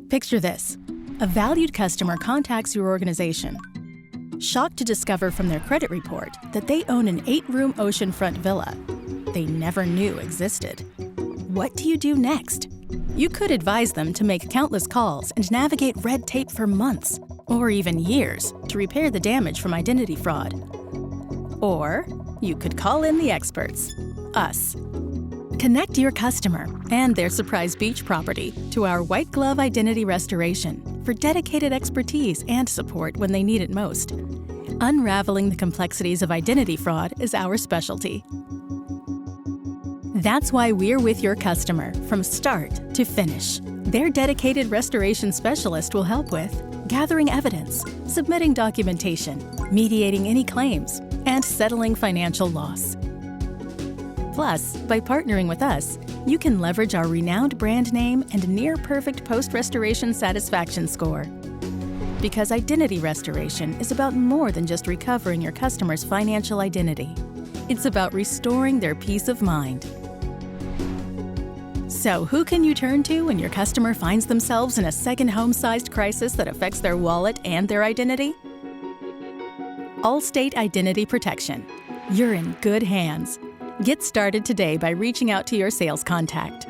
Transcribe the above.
Picture this. A valued customer contacts your organization, shocked to discover from their credit report that they own an 8-room oceanfront villa they never knew existed. What do you do next? You could advise them to make countless calls and navigate red tape for months, or even years, to repair the damage from identity fraud. Or you could call in the experts, us. Connect your customer and their surprise beach property to our white glove identity restoration for dedicated expertise and support when they need it most. Unraveling the complexities of identity fraud is our specialty. That's why we're with your customer from start to finish. Their dedicated restoration specialist will help with gathering evidence, submitting documentation, mediating any claims, and settling financial loss. Plus, by partnering with us, you can leverage our renowned brand name and near-perfect post-restoration satisfaction score. Because identity restoration is about more than just recovering your customer's financial identity. It's about restoring their peace of mind. So who can you turn to when your customer finds themselves in a second home-sized crisis that affects their wallet and their identity? Allstate Identity Protection. You're in good hands. Get started today by reaching out to your sales contact.